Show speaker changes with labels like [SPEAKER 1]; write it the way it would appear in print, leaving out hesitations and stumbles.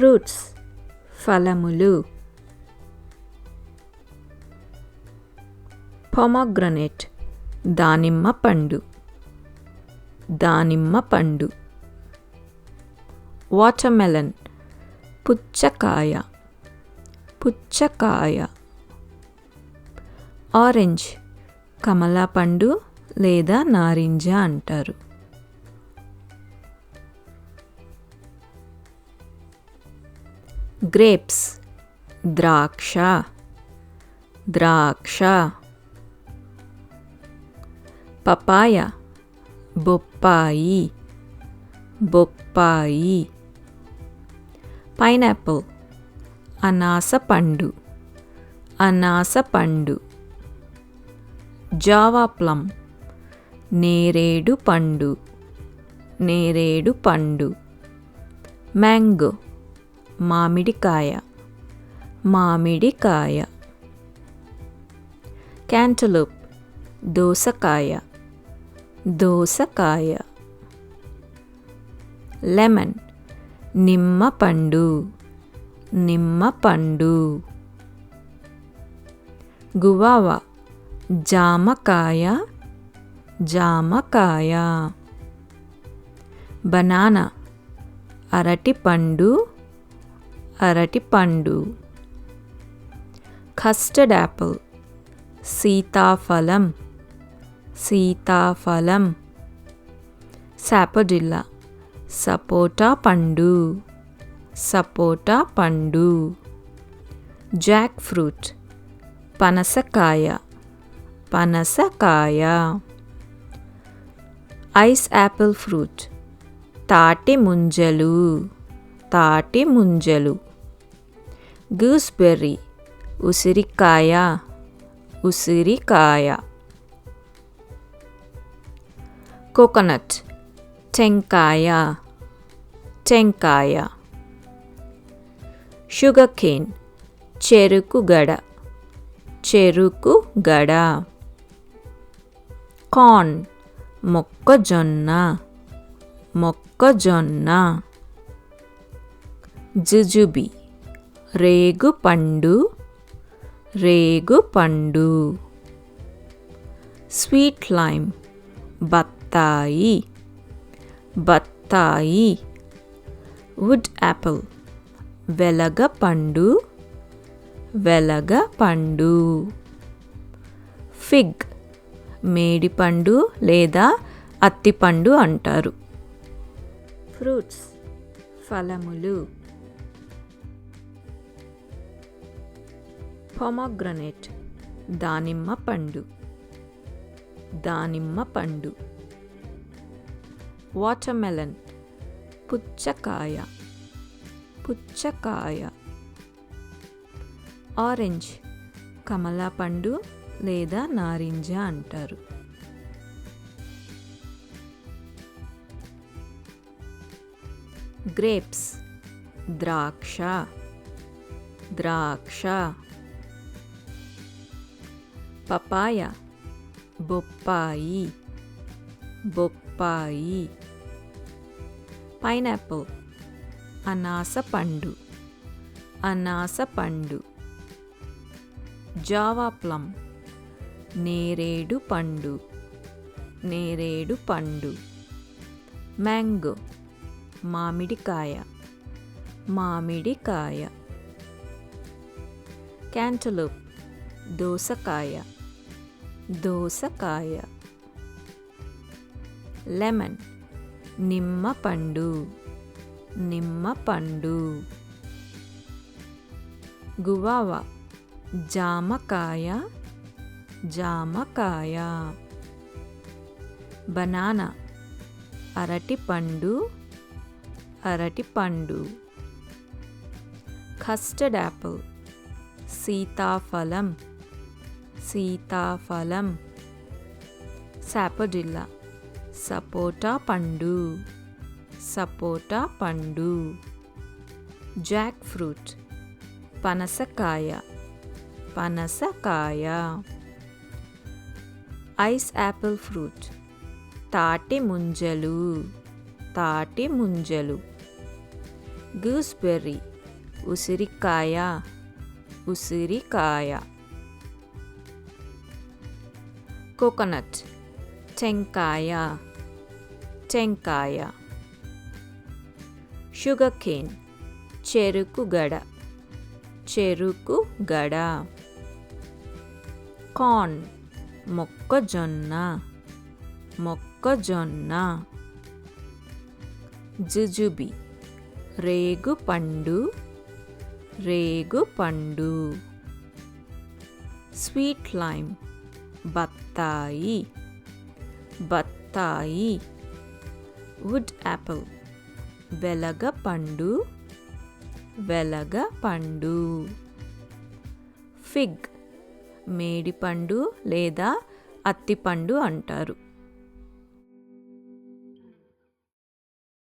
[SPEAKER 1] Fruits ఫలములు. Pomegranate దానిమ్మ పండు. దానిమ్మ పండు. వాటర్మెలన్ పుచ్చకాయ. పుచ్చకాయ. ఆరెంజ్ కమలా పండు లేదా నారింజ అంటారు. గ్రేప్స్ ద్రాక్ష. ద్రాక్ష. పపాయ బొప్పాయి. బొప్పాయి. పైనాపిల్ అనాస పండు. అనాస పండు. జావా ప్లమ్ నేరేడు పండు. నేరేడు పండు. మ్యాంగో మామిడికాయ. మామిడికాయ. క్యాంటలూప్ దోసకాయ. దోసకాయ. లెమన్ నిమ్మ పండు. నిమ్మ పండు. గువావా జామకాయ. జామకాయ. బనానా అరటిపండు. అరటిపండు. కస్టర్డ్ యాపిల్ సీతాఫలం. సీతాఫలం. సాపొడిల్లా సపోటా పండు. సపోటా పండు. జాక్ ఫ్రూట్ పనసకాయ. పనసకాయ. ఐస్ యాపిల్ ఫ్రూట్ తాటి ముంజలు. తాటి ముంజలు. గూస్బెర్రీ ఉసిరికాయ. ఉసిరికాయ. కోకోనట్ టెంకాయ. టెంకాయ. షుగర్ కేన్ చెరుకు గడ. చెరుకు గడ. కార్న్ మొక్కజొన్న. మొక్కజొన్న. జుజుబి రేగుపండు. రేగుపండు. స్వీట్ లైమ్ బత్తాయి. బత్తాయి. వుడ్ యాపిల్ వెలగపండు. వెలగపండు. ఫిగ్ మేడిపండు లేదా అత్తిపండు అంటారు. ఫ్రూట్స్ ఫలములు. పొమగ్రనేట్ దానిమ్మ పండు. దానిమ్మ పండు. వాటర్మెలన్ పుచ్చకాయ. పుచ్చకాయ. ఆరెంజ్ కమలా పండు లేదా నారింజ అంటారు. గ్రేప్స్ ద్రాక్ష. ద్రాక్ష. పపాయ బొప్పాయి. బొప్పాయి. పైనాపిల్ అనాస పండు. అనాస పండు. జావా ప్లమ్ నేరేడు పండు. నేరేడు పండు. మ్యాంగో మామిడికాయ. మామిడికాయ. క్యాంటలూప్ దోసకాయ. దోసకాయ. లెమన్ నిమ్మ పండు. నిమ్మ పండు. గువావా జామకాయ. జామకాయ. బనానా అరటిపండు. అరటిపండు. కస్టర్డ్ యాపిల్ సీతాఫలం. సీతాఫలం. సాపొడిల్లా సపోటా పండు. సపోటా పండు. జాక్ ఫ్రూట్ పనసకాయ. పనసకాయ. ఐస్ యాపిల్ ఫ్రూట్ తాటి ముంజలు. తాటి ముంజలు. గూస్బెర్రీ ఉసిరికాయ ఉసిరికాయ. కోకోనట్ టెంకాయ టెంకాయ. షుగర్ కేన్ చెరుకుగడ చెరుకుగడ. కార్న్ మొక్కజొన్న మొక్కజొన్న. జుజుబి రేగుపండు రేగుపండు. స్వీట్ లైమ్ బత్తాయి బత్తాయి. వుడ్ యాపిల్ వెలగపండు వెలగపండు. ఫిగ్ మేడిపండు లేదా అత్తిపండు అంటారు.